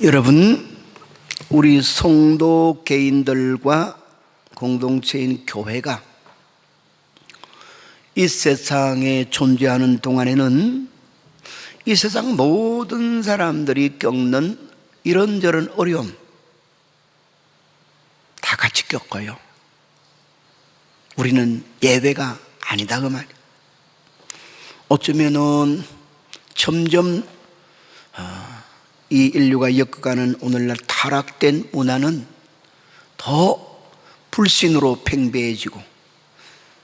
여러분, 우리 성도 개인들과 공동체인 교회가 이 세상에 존재하는 동안에는 이 세상 모든 사람들이 겪는 이런저런 어려움 다 같이 겪어요. 우리는 예외가 아니다 그 말이에요. 어쩌면은 점점 이 인류가 엮어가는 오늘날 타락된 문화는 더 불신으로 팽배해지고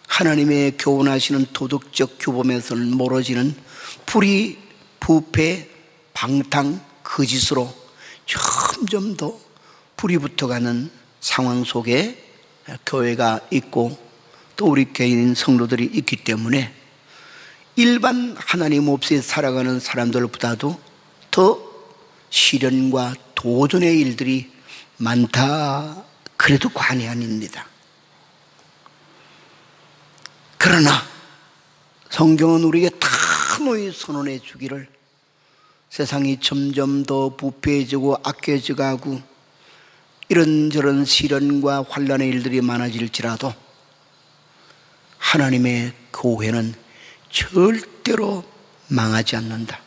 하나님의 교훈하시는 도덕적 규범에서는 멀어지는 불의, 부패, 방탕, 거짓으로 점점 더 불이 붙어가는 상황 속에 교회가 있고 또 우리 개인 성도들이 있기 때문에 일반 하나님 없이 살아가는 사람들보다도 더 시련과 도전의 일들이 많다, 그래도 과언이 아닙니다. 그러나 성경은 우리에게 단호히 선언해 주기를 세상이 점점 더 부패해지고 악해져가고 이런저런 시련과 환난의 일들이 많아질지라도 하나님의 교회는 절대로 망하지 않는다,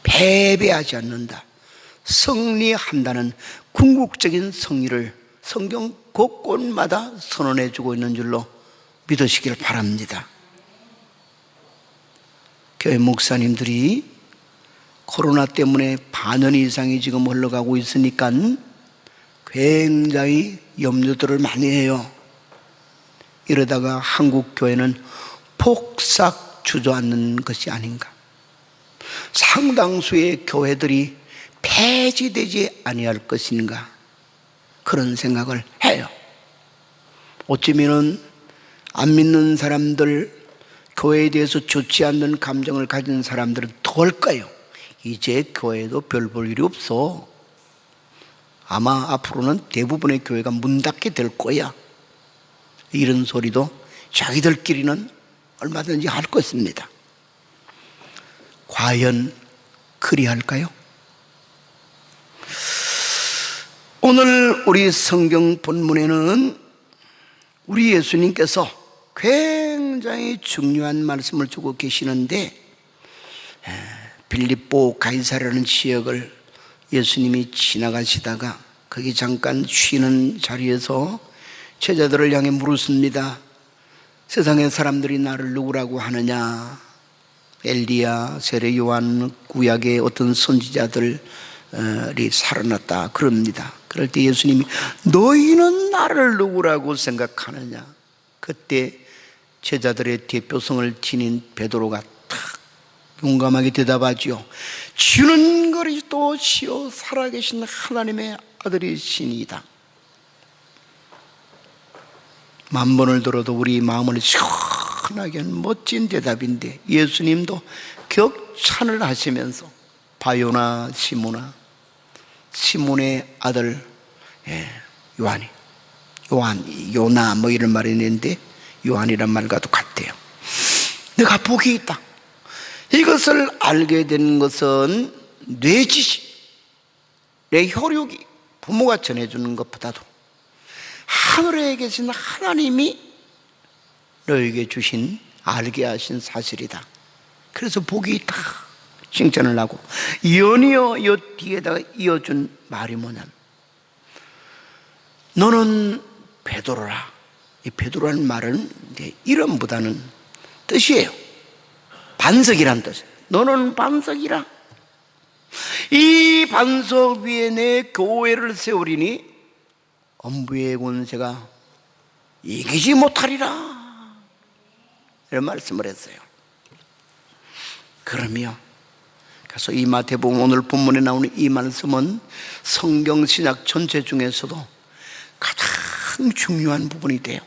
패배하지 않는다, 승리한다는 궁극적인 승리를 성경 곳곳마다 선언해 주고 있는 줄로 믿으시길 바랍니다. 교회 목사님들이 코로나 때문에 반년 이상이 지금 흘러가고 있으니까 굉장히 염려들을 많이 해요. 이러다가 한국 교회는 폭삭 주저앉는 것이 아닌가, 상당수의 교회들이 폐지되지 아니할 것인가, 그런 생각을 해요. 어쩌면은 안 믿는 사람들, 교회에 대해서 좋지 않는 감정을 가진 사람들은 더 할까요? 이제 교회도 별 볼 일이 없어, 아마 앞으로는 대부분의 교회가 문 닫게 될 거야, 이런 소리도 자기들끼리는 얼마든지 할 것입니다. 과연 그리할까요? 오늘 우리 성경 본문에는 우리 예수님께서 굉장히 중요한 말씀을 주고 계시는데, 빌립보 가이사라는 지역을 예수님이 지나가시다가 거기 잠깐 쉬는 자리에서 제자들을 향해 물었습니다. 세상의 사람들이 나를 누구라고 하느냐? 엘리야, 세례 요한, 구약의 어떤 선지자들이 살아났다 그럽니다. 그럴 때 예수님이 너희는 나를 누구라고 생각하느냐? 그때 제자들의 대표성을 지닌 베드로가 탁 용감하게 대답하지요. 주는 그리스도시요 살아계신 하나님의 아들이시니이다. 만번을 들어도 우리 마음을 시원하게 하는 멋진 대답인데, 예수님도 격찬을 하시면서 바요나 시모나, 시몬의 아들 요나 뭐 이런 말이 있는데 요한이란 말과도 같대요. 내가 복이 있다. 이것을 알게 된 것은 내 지식, 내 혈육이 부모가 전해주는 것보다도 하늘에 계신 하나님이 너에게 주신, 알게 하신 사실이다. 그래서 복이 있다 칭찬을 하고, 연이어 요 뒤에다가 이어준 말이 뭐냐면 너는 베드로라. 이 베드로라는 말은 이제 이름보다는 뜻이에요. 반석이란 뜻이에요. 너는 반석이라. 이 반석 위에 내 교회를 세우리니 엄부의 권세가 이기지 못하리라, 이런 말씀을 했어요. 그러면 그래서 이 마태복음 오늘 본문에 나오는 이 말씀은 성경 신약 전체 중에서도 가장 중요한 부분이 돼요.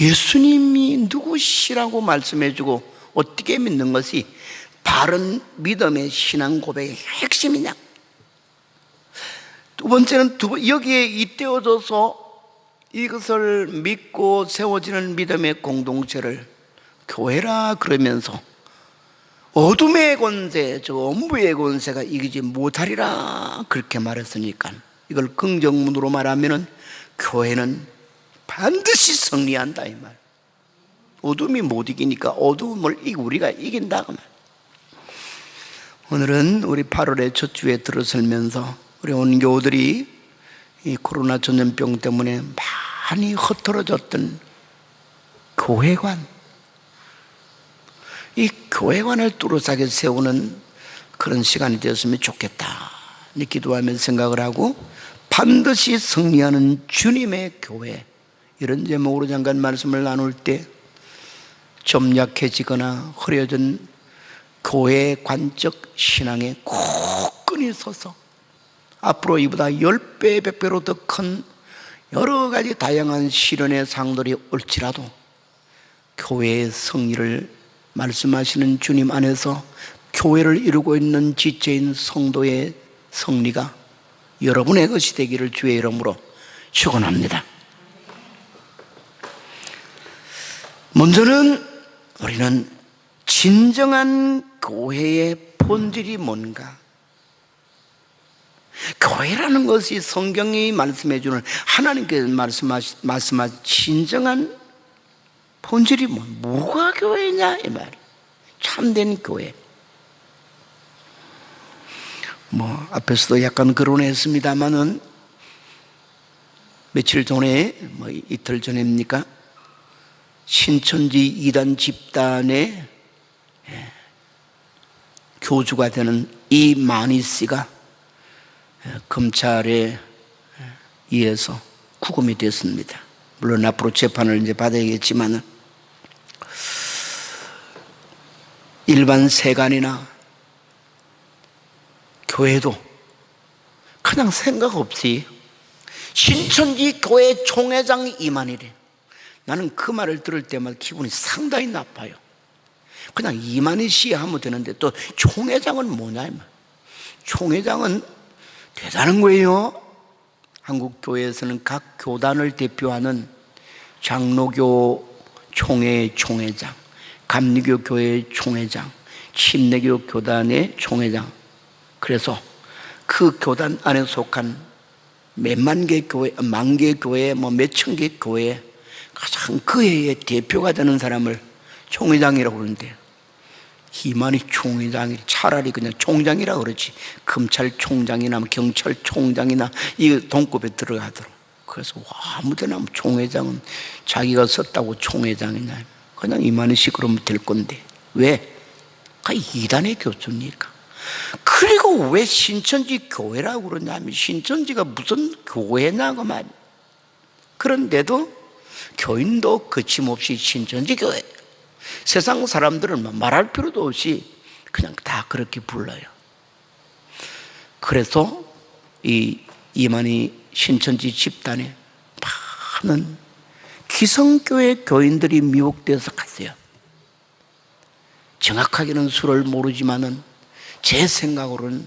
예수님이 누구시라고 말씀해주고 어떻게 믿는 것이 바른 믿음의 신앙 고백의 핵심이냐? 두 번째는 여기에 잇대어져서 이것을 믿고 세워지는 믿음의 공동체를 교회라 그러면서 어둠의 권세, 저 엄부의 권세가 이기지 못하리라 그렇게 말했으니까 이걸 긍정문으로 말하면은 교회는 반드시 승리한다 이 말. 어둠이 못 이기니까 어둠을 우리가 이긴다 그 말. 오늘은 우리 8월의 첫 주에 들어설면서 우리 온교들이 이 코로나 전염병 때문에 많이 흩어졌던 교회관, 이 교회관을 뚜렷하게 세우는 그런 시간이 되었으면 좋겠다 기도하면서 생각을 하고, 반드시 승리하는 주님의 교회, 이런 제목으로 잠깐 말씀을 나눌 때 좀 약해지거나 흐려진 교회 관적 신앙에 굳건히 서서 앞으로 이보다 10배, 100배로 더 큰 여러 가지 다양한 시련의 상들이 올지라도 교회의 승리를 말씀하시는 주님 안에서 교회를 이루고 있는 지체인 성도의 승리가 여러분의 것이 되기를 주의 이름으로 축원합니다. 먼저는 우리는 진정한 교회의 본질이 뭔가, 교회라는 것이 성경이 말씀해 주는 하나님께서 말씀하신 진정한 본질이 뭐가 교회냐 이 말. 참된 교회. 앞에서도 약간 거론했습니다만은 며칠 전에 이틀 전입니까? 신천지 이단 집단의 교주가 되는 이만희 씨가 검찰에 의해서 구금이 됐습니다. 물론 앞으로 재판을 이제 받아야겠지만은, 일반 세간이나 교회도 그냥 생각 없이 신천지 교회 총회장 이만희래. 나는 그 말을 들을 때마다 기분이 상당히 나빠요. 그냥 이만희 씨 하면 되는데 또 총회장은 뭐냐. 총회장은 대단한 거예요. 한국 교회에서는 각 교단을 대표하는 장로교 총회 총회장, 감리교 교회 총회장, 침례교 교단의 총회장, 그래서 그 교단 안에 속한 몇만 개 교회, 만 개 교회, 몇천 개 교회 가장 그 해의 대표가 되는 사람을 총회장이라고 그러는데, 이만희 총회장이 차라리 그냥 총장이라고 그러지, 검찰총장이나 경찰총장이나 이 동급에 들어가도록. 그래서 아무데나 총회장은 자기가 썼다고 총회장이냐, 그냥 이만희 씨 그러면 될 건데 왜? 이단의 교수니까. 그리고 왜 신천지 교회라고 그러냐면, 신천지가 무슨 교회냐고 말이야. 그런데도 교인도 거침없이 신천지 교회, 세상 사람들은 말할 필요도 없이 그냥 다 그렇게 불러요. 그래서 이 이만희 신천지 집단에 많은 기성교회 교인들이 미혹되어서 갔어요. 정확하게는 수를 모르지만은 제 생각으로는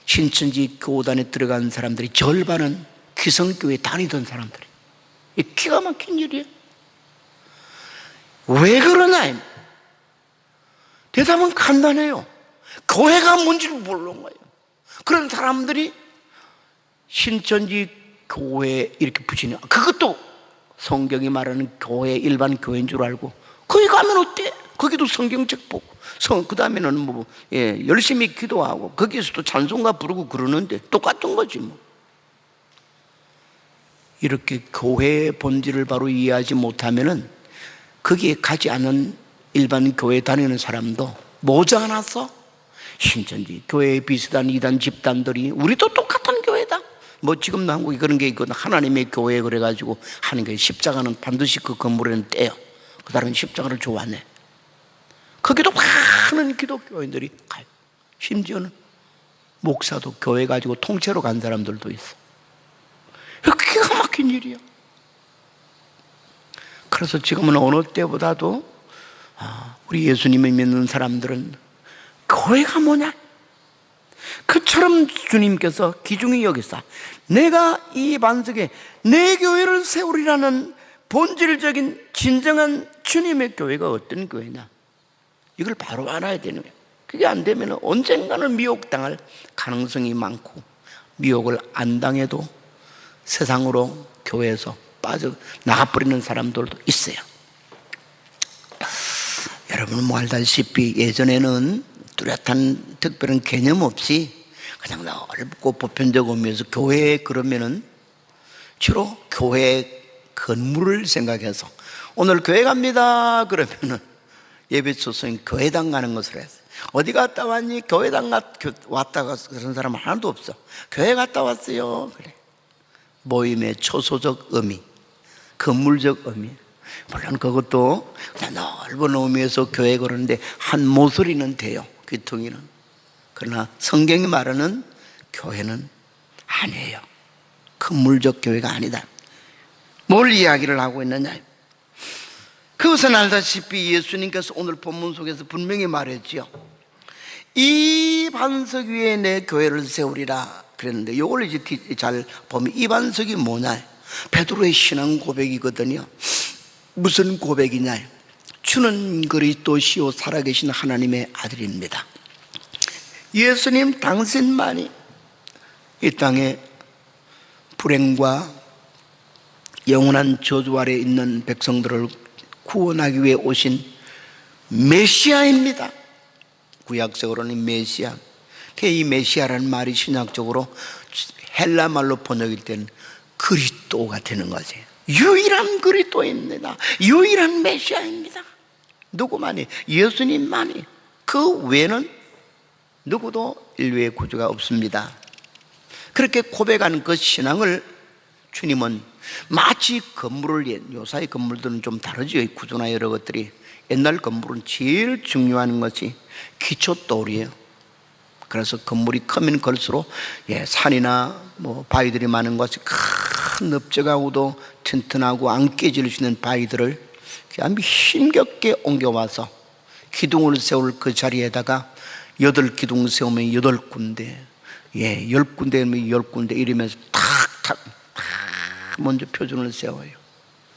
신천지 교단에 들어간 사람들이 절반은 기성교회 다니던 사람들이에요. 이 기가 막힌 일이에요. 왜 그러냐? 대답은 간단해요. 교회가 뭔지를 모르는 거예요. 그런 사람들이 신천지 교회 이렇게 붙이냐, 그것도 성경이 말하는 교회, 일반 교회인 줄 알고 거기 가면 어때? 거기도 성경책 보고 그 다음에는 열심히 기도하고 거기에서도 찬송가 부르고 그러는데 똑같은 거지 뭐. 이렇게 교회의 본질을 바로 이해하지 못하면은 거기에 가지 않은 일반 교회 다니는 사람도 모자라서 신천지 교회에 비슷한 이단 집단들이 우리도 똑같은 교회다. 지금도 한국에 그런 게 있거든. 하나님의 교회 그래가지고 하는 게, 십자가는 반드시 그 건물에는 떼요. 그 사람은 십자가를 좋아하네. 거기도 많은 기독교인들이 가요. 심지어는 목사도 교회 가지고 통째로 간 사람들도 있어. 기가 막힌 일이야. 그래서 지금은 어느 때보다도 우리 예수님을 믿는 사람들은 교회가 뭐냐? 그처럼 주님께서 귀중히 여기사 내가 이 반석에 내 교회를 세우리라는 본질적인 진정한 주님의 교회가 어떤 교회냐? 이걸 바로 알아야 되는 거예요. 그게 안 되면 언젠가는 미혹당할 가능성이 많고, 미혹을 안 당해도 세상으로 교회에서 빠져 나가버리는 사람들도 있어요. 여러분 뭐 알다시피 예전에는 뚜렷한 특별한 개념 없이 그냥 넓고 보편적 의미에서 교회에 그러면은 주로 교회 건물을 생각해서 오늘 교회 갑니다 그러면은 예배 초소인 교회당 가는 것으로 했어요. 어디 갔다 왔니? 교회당 왔다가 그런 사람 하나도 없어. 교회 갔다 왔어요. 그래. 모임의 초소적 의미, 건물적 의미. 물론 그것도 그냥 넓은 의미에서 교회 그러는데 한 모서리는 돼요, 귀퉁이는. 그러나 성경이 말하는 교회는 아니에요. 건물적 교회가 아니다. 뭘 이야기를 하고 있느냐? 그것은 알다시피 예수님께서 오늘 본문 속에서 분명히 말했지요. 이 반석 위에 내 교회를 세우리라 그랬는데, 이걸 이제 잘 보면 이 반석이 뭐냐? 베드로의 신앙 고백이거든요. 무슨 고백이냐? 주는 그리스도시요 살아계신 하나님의 아들입니다. 예수님 당신만이 이 땅에 불행과 영원한 저주 아래 있는 백성들을 구원하기 위해 오신 메시아입니다. 구약적으로는 메시아. 이 메시아라는 말이 신약적으로 헬라 말로 번역일 때는 그리스도가 되는 거지. 유일한 그리스도입니다. 유일한 메시아입니다. 누구만이? 예수님만이. 그 외에는 누구도 인류의 구주가 없습니다. 그렇게 고백하는 그 신앙을 주님은 마치 건물을, 요사의 건물들은 좀 다르죠. 구조나 여러 것들이. 옛날 건물은 제일 중요한 것이 기초돌이에요. 그래서 건물이 크면 클수록 산이나 뭐 바위들이 많은 것이 큰 넓적하고도 튼튼하고 안 깨질 수 있는 바위들을 아주 힘겹게 옮겨와서 기둥을 세울 그 자리에다가 8기둥 세우면 8군데, 10군데면 10군데 이러면서 탁탁 먼저 표준을 세워요.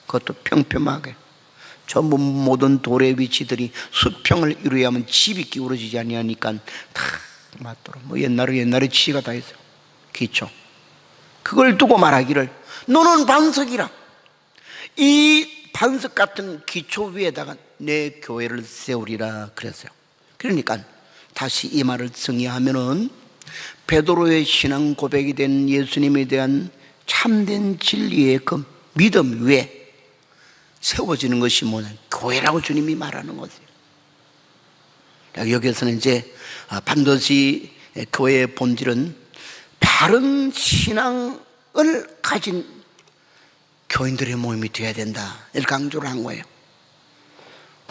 그것도 평평하게. 전부 모든 돌의 위치들이 수평을 이루어야만 집이 기울어지지 아니하니까 다 맞도록. 뭐 옛날에 지가 다 있어요. 기초. 그걸 두고 말하기를 너는 반석이라. 이 반석 같은 기초 위에다가 내 교회를 세우리라 그랬어요. 그러니까 다시 이 말을 정의하면은 베드로의 신앙 고백이 된 예수님에 대한 참된 진리의 그 믿음 위에 세워지는 것이 뭐냐? 교회라고 주님이 말하는 거죠. 여기에서는 이제 반드시 교회의 본질은 바른 신앙을 가진 교인들의 모임이 되어야 된다, 이렇게 강조를 한 거예요.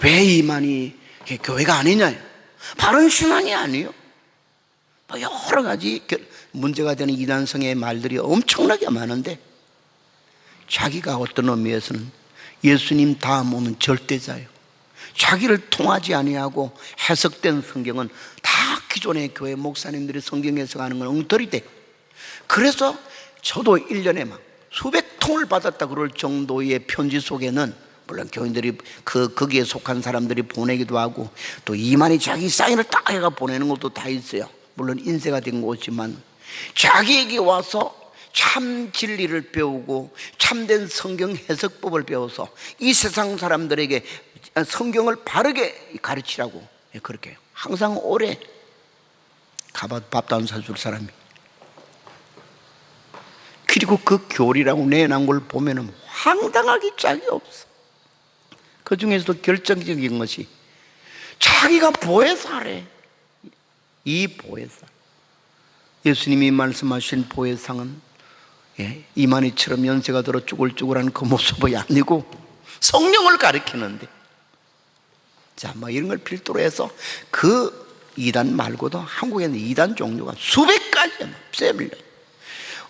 왜 이만이 교회가 아니냐? 바른 신앙이 아니에요. 여러 가지 문제가 되는 이단성의 말들이 엄청나게 많은데, 자기가 어떤 의미에서는 예수님 다음 오는 절대자예요. 자기를 통하지 아니하고 해석된 성경은 다 기존의 교회 목사님들이 성경 해석하는 건 엉터리돼. 그래서 저도 1년에 막 수백 통을 받았다 그럴 정도의 편지 속에는 물론 교인들이 거기에 속한 사람들이 보내기도 하고 또 이만희 자기 사인을 딱 해가 보내는 것도 다 있어요. 물론 인쇄가 된 거지만 자기에게 와서 참 진리를 배우고 참된 성경 해석법을 배워서 이 세상 사람들에게 성경을 바르게 가르치라고 그렇게 항상 오래 가봐도 밥도 안 사줄 사람이. 그리고 그 교리라고 내놓은 걸 보면 황당하기 짝이 없어. 그 중에서도 결정적인 것이 자기가 보혜사래. 이 보혜사, 예수님이 말씀하신 보혜상은 이만희처럼 연세가 들어 쭈글쭈글한 그 모습이 아니고 성령을 가리키는데, 자, 뭐 이런 걸 필두로 해서 그 이단 말고도 한국에는 이단 종류가 수백 가지야. 세밀려.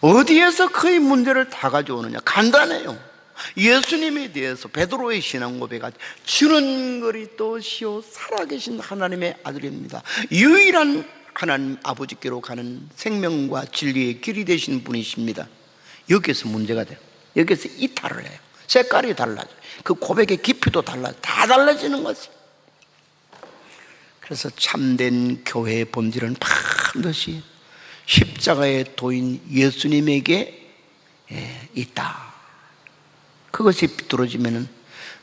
어디에서 거의 문제를 다 가져오느냐? 간단해요. 예수님에 대해서 베드로의 신앙 고백가 주는 그리스도시요 살아계신 하나님의 아들입니다. 유일한 하나님 아버지께로 가는 생명과 진리의 길이 되신 분이십니다. 여기에서 문제가 돼요. 여기에서 이탈을 해요. 색깔이 달라져요. 그 고백의 깊이도 달라져요. 다 달라지는 거지. 그래서 참된 교회의 본질은 반드시 십자가의 도인 예수님에게 있다. 그것이 비뚤어지면은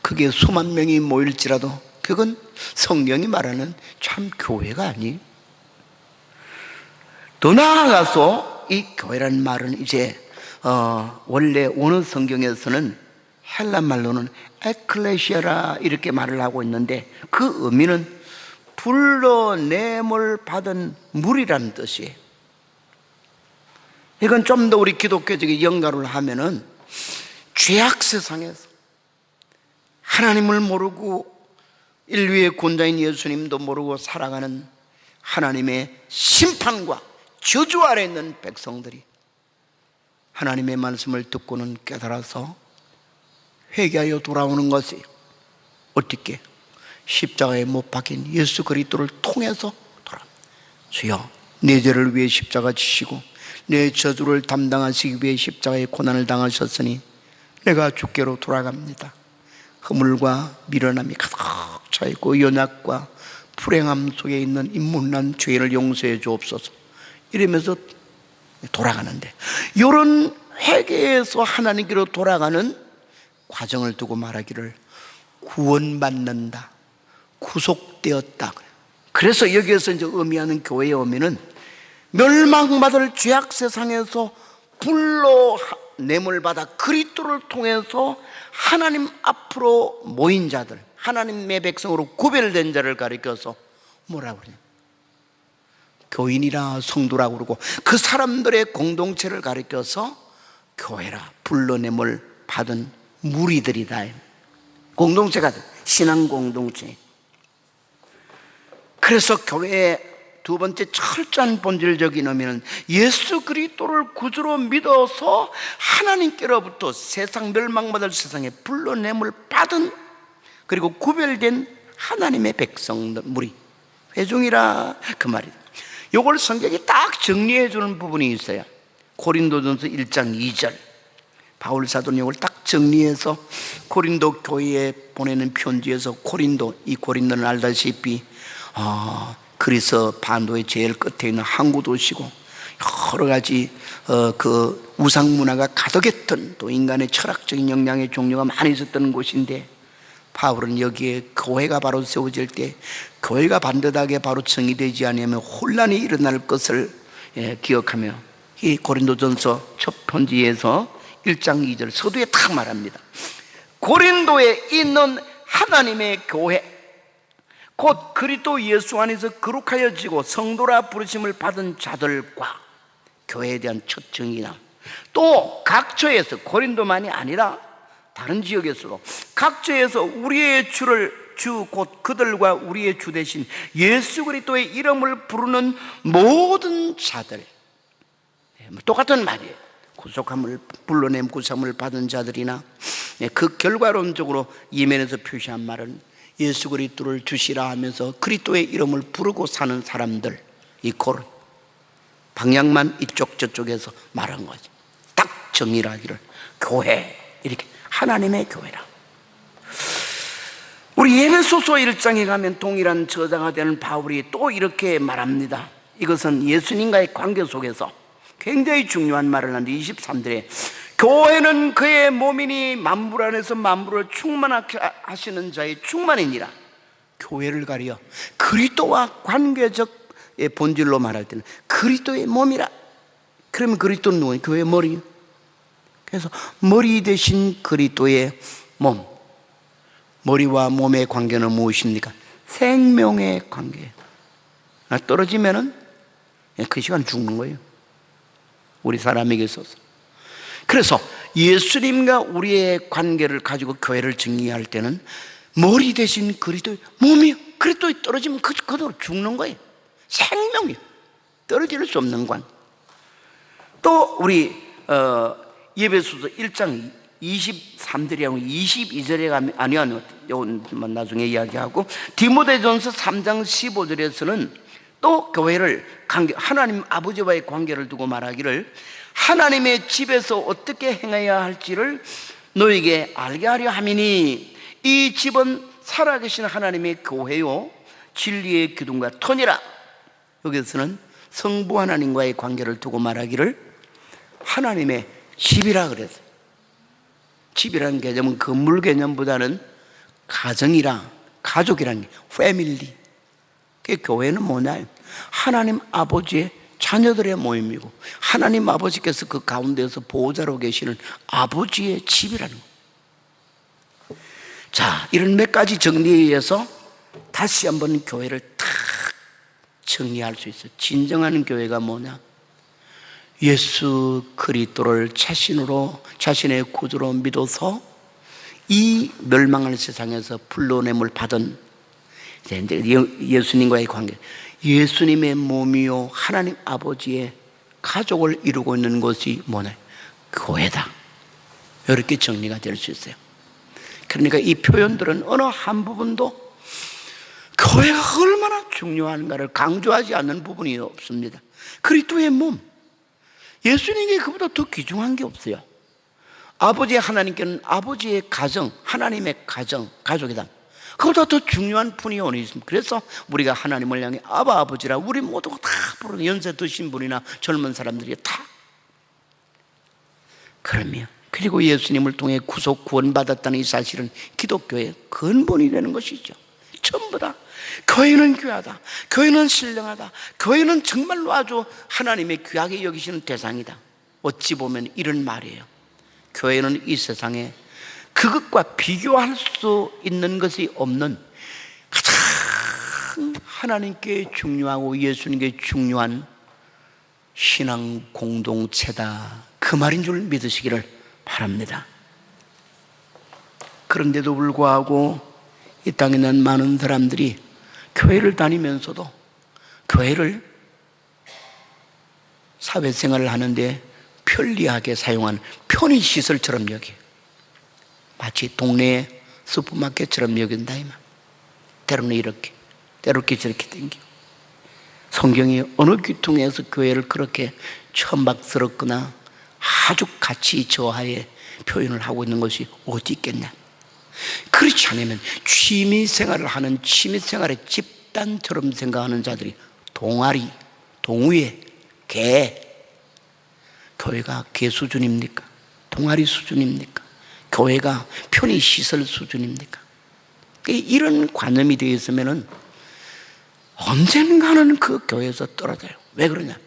그게 수만 명이 모일지라도 그건 성경이 말하는 참 교회가 아니. 더 나아가서 이 교회라는 말은 이제 원래 원어 성경에서는 헬라 말로는 에클레시아라 이렇게 말을 하고 있는데 그 의미는 불러냄을 받은 무리라는 뜻이에요. 이건 좀 더 우리 기독교적인 연가를 하면은 죄악 세상에서 하나님을 모르고 인류의 권자인 예수님도 모르고 살아가는 하나님의 심판과 저주 아래 있는 백성들이 하나님의 말씀을 듣고는 깨달아서 회개하여 돌아오는 것이 어떻게? 십자가에 못 박힌 예수 그리스도를 통해서 주여, 내 죄를 위해 십자가 지시고 내 저주를 담당하시기 위해 십자가의 고난을 당하셨으니 내가 주께로 돌아갑니다. 허물과 미련함이 가득 차있고 연약과 불행함 속에 있는 이 못난 죄를 용서해 주옵소서 이러면서 돌아가는데, 이런 회개에서 하나님께로 돌아가는 과정을 두고 말하기를 구원받는다, 구속되었다. 그래서 여기에서 이제 의미하는 교회의 의미는 멸망받을 죄악 세상에서 불로 냄을 받아 그리스도를 통해서 하나님 앞으로 모인 자들, 하나님의 백성으로 구별된 자를 가리켜서 뭐라고 그래요? 교인이라 성도라고 그러고, 그 사람들의 공동체를 가리켜서 교회라, 불러냄을 받은 무리들이다. 공동체가 신앙 공동체. 그래서 교회의 두 번째 철저한 본질적인 의미는 예수 그리스도를 구주로 믿어서 하나님께로부터 세상 멸망받을 세상에 불러냄을 받은, 그리고 구별된 하나님의 백성들, 무리, 회중이라 그 말이다. 이걸 성경이 딱 정리해 주는 부분이 있어요. 고린도전서 1장 2절 바울 사도는 이걸 딱 정리해서 고린도 교회에 보내는 편지에서 이 고린도는 알다시피 그리스 반도의 제일 끝에 있는 항구 도시고 여러 가지 그 우상 문화가 가득했던, 또 인간의 철학적인 역량의 종류가 많이 있었던 곳인데, 바울은 여기에 교회가 바로 세워질 때 교회가 반듯하게 바로 정의되지 않으면 혼란이 일어날 것을 기억하며 이 고린도전서 첫 편지에서 1장 2절 서두에 딱 말합니다. 고린도에 있는 하나님의 교회, 곧 그리스도 예수 안에서 거룩하여지고 성도라 부르심을 받은 자들과, 교회에 대한 첫 정의나, 또 각처에서, 고린도만이 아니라 다른 지역에서도 각처에서 우리의 주 곧 그들과 우리의 주 대신 예수 그리스도의 이름을 부르는 모든 자들, 똑같은 말이에요. 구속함을, 불러냄 구속함을 받은 자들이나, 그 결과론적으로 이면에서 표시한 말은 예수 그리스도를 주시라 하면서 그리스도의 이름을 부르고 사는 사람들, 이 고른 방향만 이쪽 저쪽에서 말한 거지. 딱 정의를 하기를 교회, 이렇게 하나님의 교회라. 우리 에베소서 1장에 가면 동일한 저자가 되는 바울이 또 이렇게 말합니다. 이것은 예수님과의 관계 속에서 굉장히 중요한 말을 하는데 23절에 교회는 그의 몸이니 만물 안에서 만물을 충만하게 하시는 자의 충만이니라. 교회를 가려 그리스도와 관계적 본질로 말할 때는 그리스도의 몸이라. 그러면 그리스도는 누구예요? 교회의 머리. 그래서 머리 대신 그리스도의 몸. 머리와 몸의 관계는 무엇입니까? 생명의 관계. 떨어지면은 그 시간 죽는 거예요, 우리 사람에게 있어서. 그래서 예수님과 우리의 관계를 가지고 교회를 정의할 때는 머리 대신 그리스도의 몸이요, 그리스도에 떨어지면 그대로 죽는 거예요. 생명이요, 떨어질 수 없는 관. 또 우리 에베소서 1장 23절이하고 22절에 가면, 아니요, 이건 나중에 이야기하고, 디모데전서 3장 15절에서는 또 교회를 하나님 아버지와의 관계를 두고 말하기를 하나님의 집에서 어떻게 행해야 할지를 너에게 알게 하려 함이니 이 집은 살아계신 하나님의 교회요 진리의 기둥과 터니라. 여기서는 성부 하나님과의 관계를 두고 말하기를 하나님의 집이라 그랬어요. 집이라는 개념은 건물 개념보다는 가정이라, 가족이라는 게 패밀리. 그 교회는 뭐냐? 하나님 아버지의 자녀들의 모임이고 하나님 아버지께서 그 가운데서 보호자로 계시는 아버지의 집이라는 거예요. 자, 이런 몇 가지 정리에 의해서 다시 한번 교회를 탁 정리할 수 있어요. 진정한 교회가 뭐냐? 예수 그리스도를 자신으로, 자신의 구주로 믿어서 이 멸망하는 세상에서 불러냄을 받은 예수님과의 관계, 예수님의 몸이요 하나님 아버지의 가족을 이루고 있는 것이 뭐냐? 교회다. 이렇게 정리가 될 수 있어요. 그러니까 이 표현들은 어느 한 부분도 교회가 얼마나 중요한가를 강조하지 않는 부분이 없습니다. 그리스도의 몸, 예수님께 그보다 더 귀중한 게 없어요. 아버지 하나님께는 아버지의 가정, 하나님의 가정, 가족이다. 그보다 더 중요한 분이 어디 있습니까? 그래서 우리가 하나님을 향해 아바 아버지라 우리 모두가 다 부르는, 연세 드신 분이나 젊은 사람들이 다. 그러면 그리고 예수님을 통해 구속 구원받았다는 이 사실은 기독교의 근본이 되는 것이죠. 전부 다 교회는 귀하다, 교회는 신령하다, 교회는 정말로 아주 하나님의 귀하게 여기시는 대상이다. 어찌 보면 이런 말이에요. 교회는 이 세상에 그것과 비교할 수 있는 것이 없는 가장 하나님께 중요하고 예수님께 중요한 신앙 공동체다, 그 말인 줄 믿으시기를 바랍니다. 그런데도 불구하고 이 땅에 있는 많은 사람들이 교회를 다니면서도 교회를 사회생활을 하는데 편리하게 사용한 편의시설처럼 여겨요. 마치 동네 슈퍼마켓처럼 여긴다 이 말. 때로는 이렇게, 때로는 저렇게 댕겨. 성경이 어느 귀퉁에서 교회를 그렇게 천박스럽거나 아주 가치 저하의 표현을 하고 있는 것이 어디 있겠냐? 그렇지 않으면 취미생활을 하는 취미생활의 집단처럼 생각하는 자들이 동아리, 동우회, 개. 교회가 개 수준입니까? 동아리 수준입니까? 교회가 편의시설 수준입니까? 이런 관념이 되어 있으면 언젠가는 그 교회에서 떨어져요. 왜 그러냐?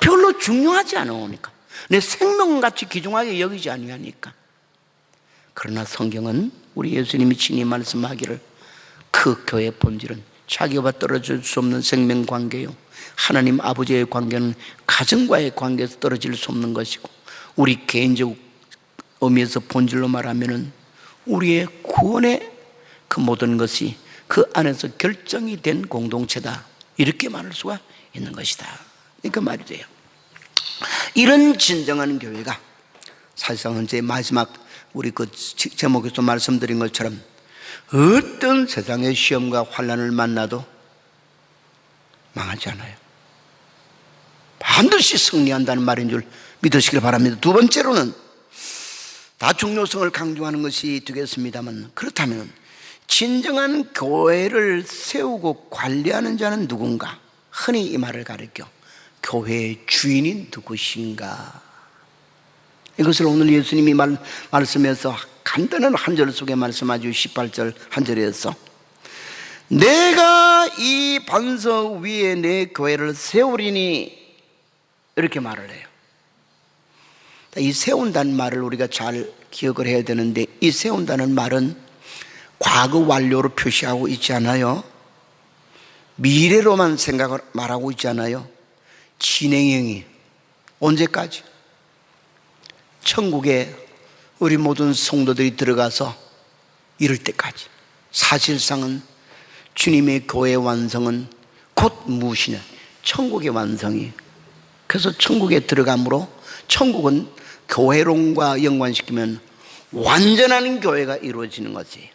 별로 중요하지 않으니까. 내 생명같이 귀중하게 여기지 아니하니까. 그러나 성경은 우리 예수님이 친히 말씀하기를 그 교회의 본질은 자기와 떨어질 수 없는 생명관계요, 하나님 아버지의 관계는 가정과의 관계에서 떨어질 수 없는 것이고, 우리 개인적 의미에서 본질로 말하면 우리의 구원의 그 모든 것이 그 안에서 결정이 된 공동체다, 이렇게 말할 수가 있는 것이다. 그 말이 돼요. 이런 진정한 교회가 사실상 이제 마지막 우리 그 제목에서 말씀드린 것처럼 어떤 세상의 시험과 환난을 만나도 망하지 않아요. 반드시 승리한다는 말인 줄 믿으시길 바랍니다. 두 번째로는 다 중요성을 강조하는 것이 되겠습니다만, 그렇다면 진정한 교회를 세우고 관리하는 자는 누군가? 흔히 이 말을 가리켜 교회의 주인이 누구신가? 이것을 오늘 예수님이 말씀에서 간단한 한 절 속에 말씀하죠. 18절 한 절에서 내가 이 반석 위에 내 교회를 세우리니, 이렇게 말을 해요. 이 세운다는 말을 우리가 잘 기억을 해야 되는데, 이 세운다는 말은 과거 완료로 표시하고 있지 않아요. 미래로만 생각을 말하고 있지 않아요. 진행형이 언제까지? 천국에 우리 모든 성도들이 들어가서 이럴 때까지. 사실상은 주님의 교회 완성은 곧 무엇이냐? 천국의 완성이. 그래서 천국에 들어감으로, 천국은 교회론과 연관시키면 완전한 교회가 이루어지는 거지.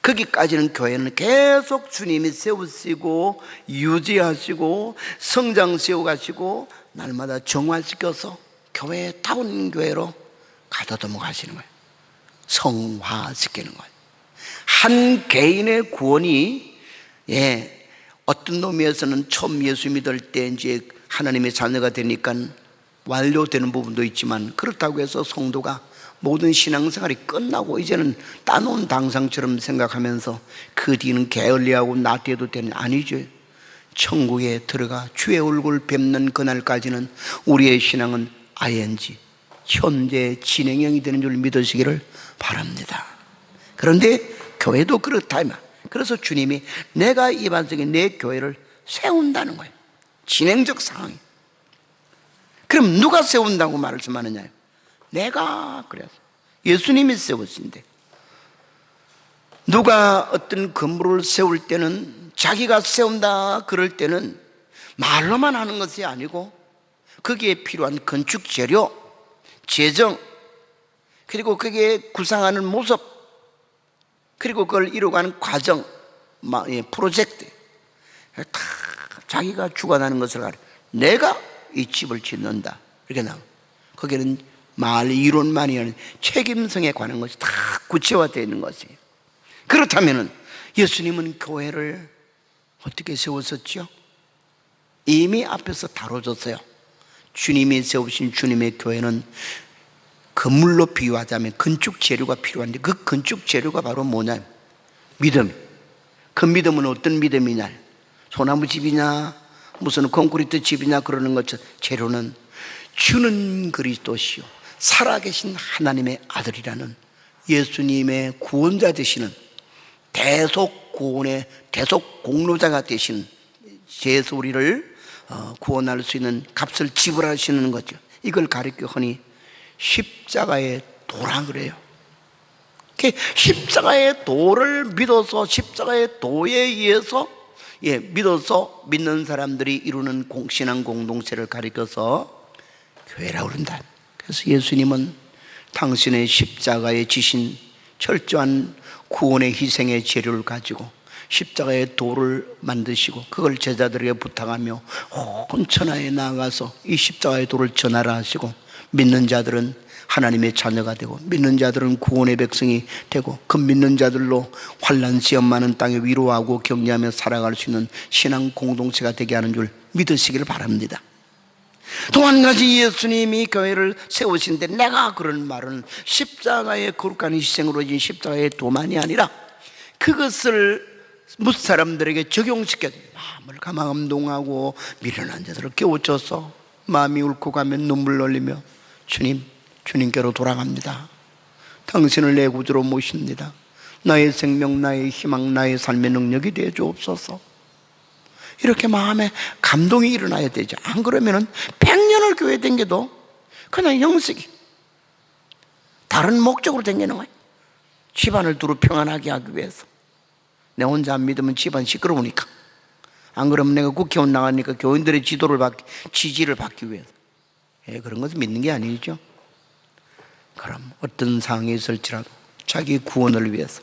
거기까지는 교회는 계속 주님이 세우시고 유지하시고 성장 세워가시고 날마다 정화시켜서 교회다운 교회로 가다듬어 가시는 거예요. 성화시키는 거예요. 한 개인의 구원이 어떤 놈에서는 처음 예수 믿을 때 이제 하나님의 자녀가 되니까 완료되는 부분도 있지만, 그렇다고 해서 성도가 모든 신앙생활이 끝나고 이제는 따놓은 당상처럼 생각하면서 그 뒤는 게을리하고 나태해도 되는, 아니죠. 천국에 들어가 주의 얼굴 뵙는 그날까지는 우리의 신앙은 ing, 현재 진행형이 되는 줄 믿으시기를 바랍니다. 그런데 교회도 그렇다. 그래서 주님이 내가 이 반석에 내 교회를 세운다는 거예요. 진행적 상황이. 그럼 누가 세운다고 말씀하느냐요? 내가 그래서 예수님이 세우신데, 누가 어떤 건물을 세울 때는, 자기가 세운다 그럴 때는 말로만 하는 것이 아니고 거기에 필요한 건축 재료, 재정, 그리고 거기에 구상하는 모습, 그리고 그걸 이루어가는 과정, 프로젝트 다 자기가 주관하는 것을 가려. 내가 이 집을 짓는다 이렇게 나와. 거기는 말 이론만이 아니라 책임성에 관한 것이 다 구체화되어 있는 것이에요. 그렇다면 예수님은 교회를 어떻게 세웠었죠? 이미 앞에서 다뤄졌어요. 주님이 세우신 주님의 교회는 건물로 비유하자면 건축 재료가 필요한데, 그 건축 재료가 바로 뭐냐? 믿음. 그 믿음은 어떤 믿음이냐? 소나무 집이냐 무슨 콘크리트 집이냐 그러는 것처럼, 재료는 주는 그리스도시요 살아계신 하나님의 아들이라는 예수님의 구원자 되시는, 대속 구원의 대속 공로자가 되신, 죄에서 우리를 구원할 수 있는 값을 지불하시는 거죠. 이걸 가리켜 흔히 십자가의 도라 그래요. 십자가의 도를 믿어서, 십자가의 도에 의해서 믿어서 믿는 사람들이 이루는 신앙 공동체를 가리켜서 교회라고 그런다. 그래서 예수님은 당신의 십자가에 지신 철저한 구원의 희생의 재료를 가지고 십자가의 도를 만드시고 그걸 제자들에게 부탁하며 온 천하에 나아가서 이 십자가의 도를 전하라 하시고, 믿는 자들은 하나님의 자녀가 되고 믿는 자들은 구원의 백성이 되고 그 믿는 자들로 환난 시험 많은 땅에 위로하고 격려하며 살아갈 수 있는 신앙 공동체가 되게 하는 줄 믿으시기를 바랍니다. 또 한 가지, 예수님이 교회를 세우신데 내가 그런 말은 십자가의 거룩한 희생으로 진 십자가의 도만이 아니라 그것을 뭇 사람들에게 적용시켜 마음을 감동하고 미련한 자들을 깨우쳐서 마음이 울고 가면 눈물 흘리며 주님께로 돌아갑니다. 당신을 내 구주로 모십니다. 나의 생명, 나의 희망, 나의 삶의 능력이 되어 주옵소서. 이렇게 마음에 감동이 일어나야 되죠. 안 그러면은 100년을 교회 댕겨도 그냥 형식이 다른 목적으로 댕기는 거예요. 집안을 두루 평안하게 하기 위해서. 내 혼자 안 믿으면 집안 시끄러우니까. 안 그러면 내가 국회의원 나가니까 교인들의 지지를 받기 위해서. 그런 것을 믿는 게 아니죠. 그럼 어떤 상황이 있을지라도 자기 구원을 위해서.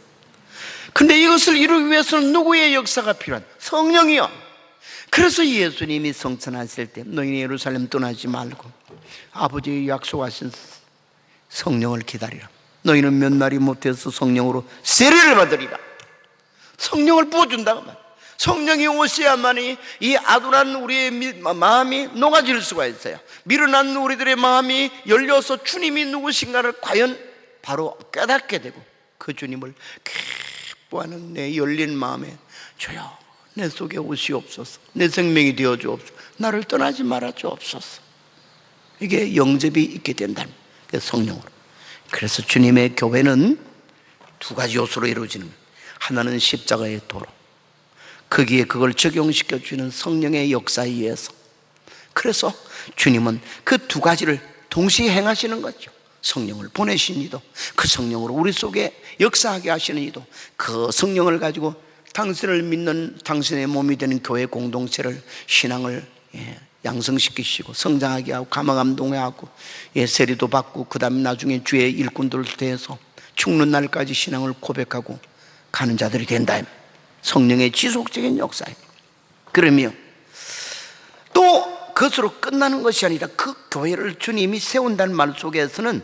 근데 이것을 이루기 위해서는 누구의 역사가 필요한? 성령이요. 그래서 예수님이 성천하실 때 너희는 예루살렘 떠나지 말고 아버지의 약속하신 성령을 기다리라. 너희는 몇 날이 못해서 성령으로 세례를 받으리라. 성령을 부어준다고 말. 성령이 오셔야만이 이 아둔한 우리의 마음이 녹아질 수가 있어요. 미련한 우리들의 마음이 열려서 주님이 누구신가를 과연 바로 깨닫게 되고 그 주님을 기뻐하는 내 열린 마음에 주여 내 속에 오시옵소서, 내 생명이 되어 주옵소서, 나를 떠나지 말아 주옵소서. 이게 영접이 있게 된다는 성령으로. 그래서 주님의 교회는 두 가지 요소로 이루어지는 거예요. 하나는 십자가의 도로, 거기에 그걸 적용시켜 주는 성령의 역사에 의해서. 그래서 주님은 그 두 가지를 동시에 행하시는 거죠. 성령을 보내신 이도, 그 성령으로 우리 속에 역사하게 하시는 이도, 그 성령을 가지고 당신을 믿는 당신의 몸이 되는 교회 공동체를, 신앙을 양성시키시고 성장하게 하고 감화감동해 하고 세례도 받고 그 다음에 나중에 주의 일꾼들을 대해서 죽는 날까지 신앙을 고백하고 가는 자들이 된다. 성령의 지속적인 역사입니다. 그러며 또 그것으로 끝나는 것이 아니라 그 교회를 주님이 세운다는 말 속에서는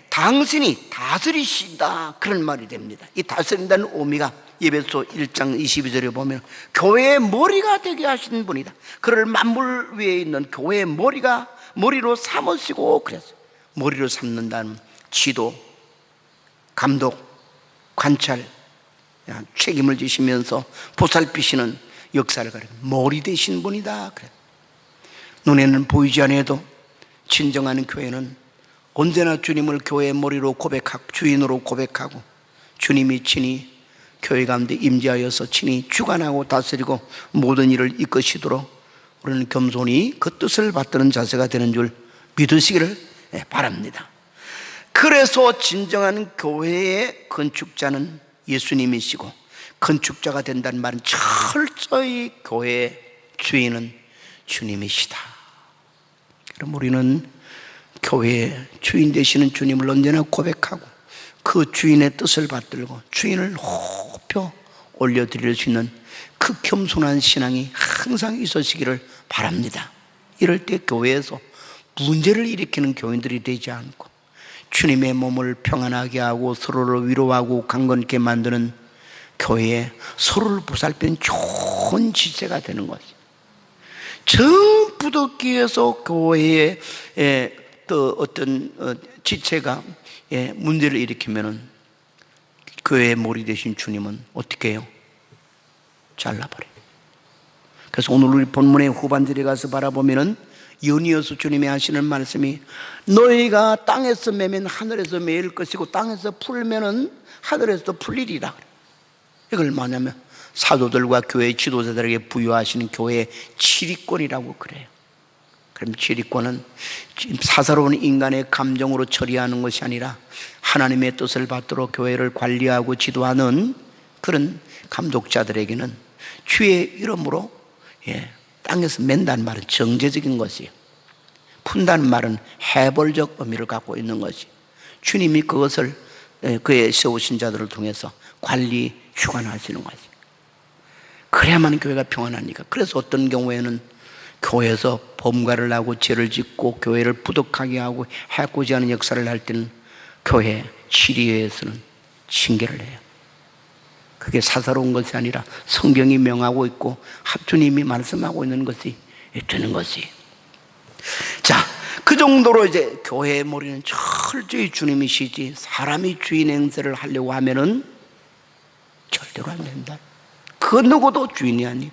당신이 다스리신다, 그런 말이 됩니다. 이 다스린다는 의미가 에베소 1장 22절에 보면 교회의 머리가 되게 하신 분이다. 그를 만물 위에 있는 교회의 머리로 삼으시고 그랬어요. 머리로 삼는다는 지도, 감독, 관찰, 책임을 지시면서 보살피시는 역사를 가리켜 머리 되신 분이다. 그래. 눈에는 보이지 않아도 진정한 교회는 언제나 주님을 교회의 머리로 고백하고 주인으로 고백하고 주님이 친히 교회 가운데 임재하여서 친히 주관하고 다스리고 모든 일을 이끄시도록 우리는 겸손히 그 뜻을 받드는 자세가 되는 줄 믿으시기를 바랍니다. 그래서 진정한 교회의 건축자는 예수님이시고 건축자가 된다는 말은 철저히 교회의 주인은 주님이시다. 그럼 우리는 교회의 주인 되시는 주님을 언제나 고백하고 그 주인의 뜻을 받들고 주인을 높여 올려드릴 수 있는 그 겸손한 신앙이 항상 있으시기를 바랍니다. 이럴 때 교회에서 문제를 일으키는 교인들이 되지 않고 주님의 몸을 평안하게 하고 서로를 위로하고 강건케 만드는 교회에 서로를 보살피는 좋은 지체가 되는 거지. 정부덕기에서 교회에 또 어떤 지체가 문제를 일으키면은 교회의 머리 되신 주님은 어떻게 해요? 잘라버려요. 그래서 오늘 우리 본문의 후반절에 가서 바라보면은 연이어서 주님이 하시는 말씀이 너희가 땅에서 매면 하늘에서 매일 것이고 땅에서 풀면은 하늘에서도 풀리리라. 이걸 뭐냐면 사도들과 교회 지도자들에게 부여하시는 교회의 지휘권이라고 그래요. 그럼 지휘권은 사사로운 인간의 감정으로 처리하는 것이 아니라 하나님의 뜻을 받도록 교회를 관리하고 지도하는 그런 감독자들에게는 주의 이름으로 땅에서 맨다는 말은 정제적인 것이에요. 푼다는 말은 해벌적 의미를 갖고 있는 것이 주님이 그것을 그의 세우신 자들을 통해서 관리 주관하시는 거지. 그래야만 교회가 평안하니까. 그래서 어떤 경우에는 교회에서 범과를 하고 죄를 짓고 교회를 부득하게 하고 해코지 하는 역사를 할 때는 교회 지리회에서는 징계를 해요. 그게 사사로운 것이 아니라 성경이 명하고 있고 주님이 말씀하고 있는 것이 되는 것이. 자, 그 정도로 이제 교회의 머리는 철저히 주님이시지 사람이 주인 행세를 하려고 하면은 절대로 안 된다. 그 누구도 주인이 아니에요.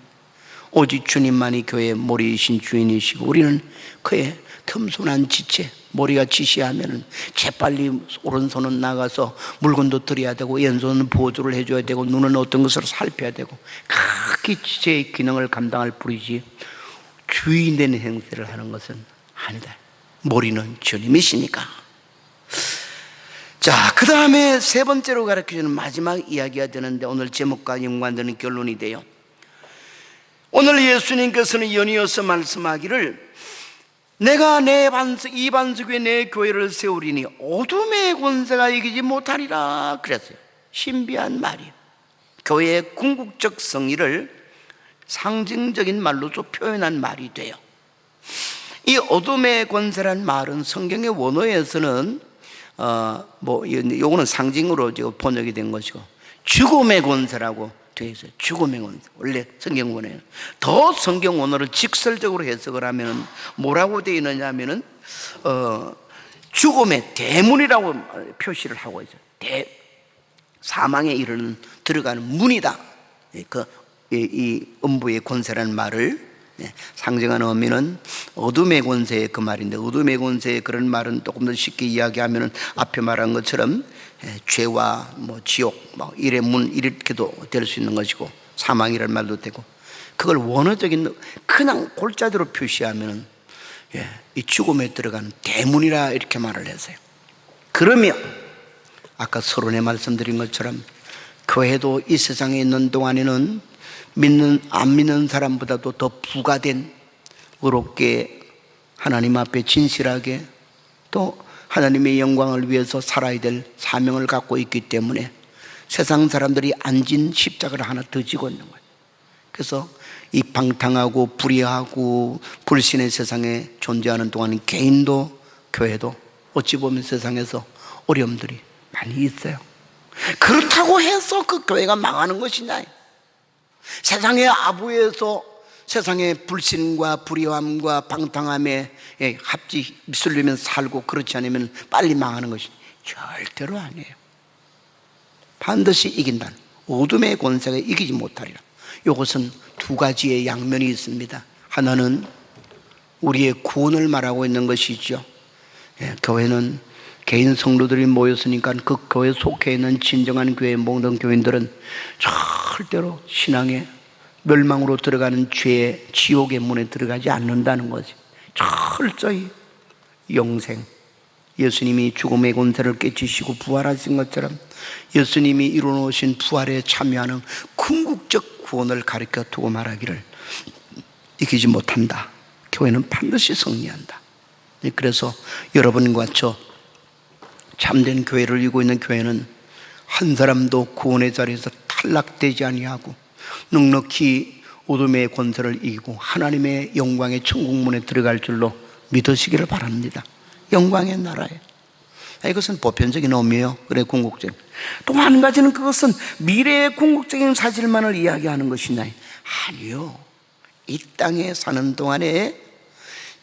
오직 주님만이 교회의 머리이신 주인이시고 우리는 그의 겸손한 지체, 머리가 지시하면은 재빨리 오른손은 나가서 물건도 드려야 되고 왼손은 보조를 해줘야 되고 눈은 어떤 것을 살펴야 되고 각기 지체의 기능을 감당할 뿐이지 주인된 행세를 하는 것은 아니다. 머리는 주님이시니까. 자, 그 다음에 세 번째로 가르쳐주는 마지막 이야기가 되는데 오늘 제목과 연관되는 결론이 돼요. 오늘 예수님께서는 연이어서 말씀하기를 내가 이 반석 위에 내 교회를 세우리니 어둠의 권세가 이기지 못하리라 그랬어요. 신비한 말이에요. 교회의 궁극적 성의를 상징적인 말로서 표현한 말이 돼요. 이 어둠의 권세란 말은 성경의 원어에서는 요거는 상징으로 번역이 된 것이고 죽음의 권세라고 되어 있어요. 죽음의 권세. 원래 성경 원어에는 더 성경 원어를 직설적으로 해석을 하면은 뭐라고 되어 있느냐 하면은 죽음의 대문이라고 표시를 하고 있어요. 사망에 이르는 들어가는 문이다. 이 음부의 권세라는 말을 상징하는 의미는 어둠의 권세의 그 말인데 어둠의 권세의 그런 말은 조금 더 쉽게 이야기하면 앞에 말한 것처럼 죄와 지옥 일의 문 이렇게도 될 수 있는 것이고 사망이라는 말도 되고 그걸 원어적인 그냥 골자대로 표시하면 이 죽음에 들어가는 대문이라 이렇게 말을 했어요. 그러면 아까 서론에 말씀드린 것처럼 교회도 이 세상에 있는 동안에는 안 믿는 사람보다도 더 부가된 의롭게 하나님 앞에 진실하게 또 하나님의 영광을 위해서 살아야 될 사명을 갖고 있기 때문에 세상 사람들이 안 진 십자가를 하나 더 지고 있는 거예요. 그래서 이 방탕하고 불의하고 불신의 세상에 존재하는 동안 개인도 교회도 어찌 보면 세상에서 어려움들이 많이 있어요. 그렇다고 해서 그 교회가 망하는 것이냐? 세상의 아부에서 세상의 불신과 불의함과 방탕함에 합지 휩쓸리면 살고 그렇지 않으면 빨리 망하는 것이 절대로 아니에요. 반드시 이긴다는, 어둠의 권세가 이기지 못하리라. 이것은 두 가지의 양면이 있습니다. 하나는 우리의 구원을 말하고 있는 것이죠. 교회는 개인 성도들이 모였으니까 그 교회에 속해 있는 진정한 교회의 모든 교인들은 절대로 신앙의 멸망으로 들어가는 죄의 지옥의 문에 들어가지 않는다는 거지. 철저히 영생, 예수님이 죽음의 권세를 깨치시고 부활하신 것처럼 예수님이 이루어놓으신 부활에 참여하는 궁극적 구원을 가르쳐 두고 말하기를, 이기지 못한다, 교회는 반드시 승리한다. 그래서 여러분과 저 참된 교회를 이루고 있는 교회는 한 사람도 구원의 자리에서 탈락되지 아니하고 넉넉히 어둠의 권세를 이기고 하나님의 영광의 천국문에 들어갈 줄로 믿으시기를 바랍니다. 영광의 나라에, 이것은 보편적인 의미예요. 그래, 궁극적인. 또 한 가지는 그것은 미래의 궁극적인 사실만을 이야기하는 것이냐? 아니요. 이 땅에 사는 동안에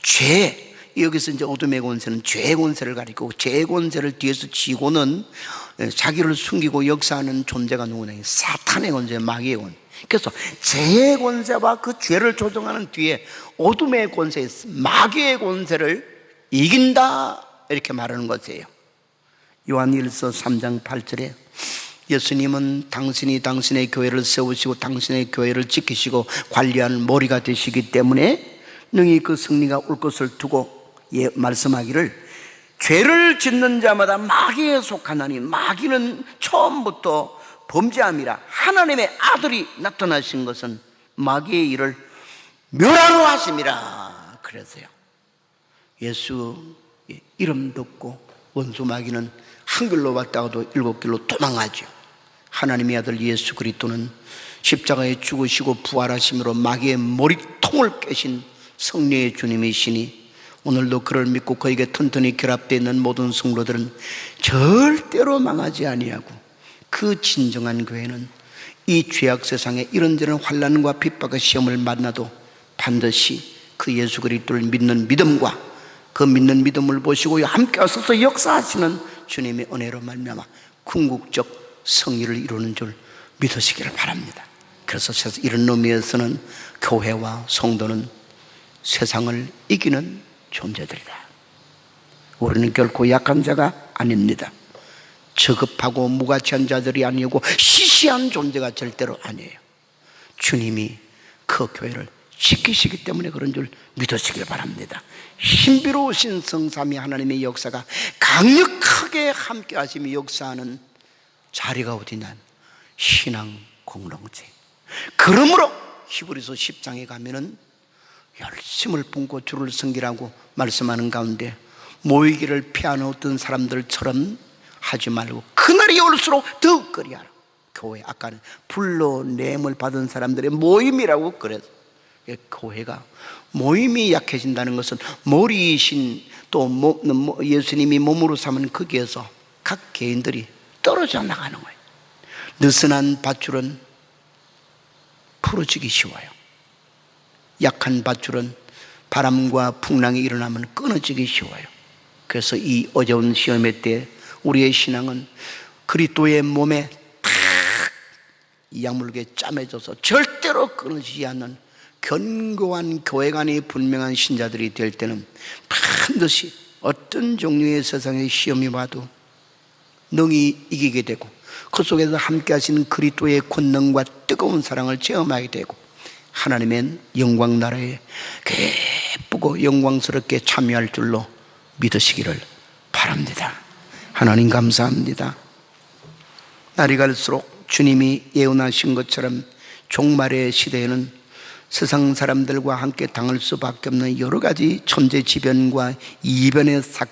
죄, 여기서 이제 어둠의 권세는 죄의 권세를 가리고, 죄의 권세를 뒤에서 쥐고는 자기를 숨기고 역사하는 존재가 누구냐? 사탄의 권세, 마귀의 권세. 그래서 죄의 권세와 그 죄를 조정하는 뒤에 어둠의 권세, 마귀의 권세를 이긴다, 이렇게 말하는 것이에요. 요한일서 3장 8절에 예수님은 당신이 당신의 교회를 세우시고 당신의 교회를 지키시고 관리하는 머리가 되시기 때문에 능히 그 승리가 올 것을 두고 말씀하기를, 죄를 짓는 자마다 마귀에 속하나니 마귀는 처음부터 범죄함이라. 하나님의 아들이 나타나신 것은 마귀의 일을 멸하러 하심이라 그랬어요. 예수 이름 듣고 원수 마귀는 한 길로 왔다가도 7길로 도망하죠. 하나님의 아들 예수 그리스도는 십자가에 죽으시고 부활하심으로 마귀의 머리통을 깨신 승리의 주님이시니, 오늘도 그를 믿고 그에게 튼튼히 결합되어 있는 모든 성도들은 절대로 망하지 아니하고, 그 진정한 교회는 이 죄악 세상에 이런저런 환난과 핍박과 시험을 만나도 반드시 그 예수 그리스도를 믿는 믿음과 그 믿는 믿음을 보시고 함께 하셔서 역사하시는 주님의 은혜로 말미암아 궁극적 승리를 이루는 줄 믿으시기를 바랍니다. 그래서 이런 의미에서는 교회와 성도는 세상을 이기는 존재들이다. 우리는 결코 약한 자가 아닙니다. 저급하고 무가치한 자들이 아니고 시시한 존재가 절대로 아니에요. 주님이 그 교회를 지키시기 때문에 그런 줄 믿으시길 바랍니다. 신비로우신 성삼위 하나님의 역사가 강력하게 함께 하시며 역사하는 자리가 어디냐? 신앙 공동체. 그러므로 히브리서 10장에 가면은 열심을 품고 주를 섬기라고 말씀하는 가운데, 모이기를 피하는 어떤 사람들처럼 하지 말고 그날이 올수록 더욱 그리하라. 교회, 아까는 불러냄을 받은 사람들의 모임이라고 그래서, 교회가 모임이 약해진다는 것은 머리이신 또 예수님이 몸으로 삼은 거기에서 각 개인들이 떨어져 나가는 거예요. 느슨한 밧줄은 풀어지기 쉬워요. 약한 밧줄은 바람과 풍랑이 일어나면 끊어지기 쉬워요. 그래서 이 어려운 시험의 때 우리의 신앙은 그리스도의 몸에 탁 약물게 짜매져서 절대로 끊어지지 않는 견고한 교회관이 분명한 신자들이 될 때는 반드시 어떤 종류의 세상의 시험이 와도 능히 이기게 되고, 그 속에서 함께 하시는 그리스도의 권능과 뜨거운 사랑을 체험하게 되고, 하나님의 영광 나라에 기쁘고 영광스럽게 참여할 줄로 믿으시기를 바랍니다. 하나님 감사합니다. 날이 갈수록 주님이 예언하신 것처럼 종말의 시대에는 세상 사람들과 함께 당할 수밖에 없는 여러 가지 천재지변과 이변의 사건,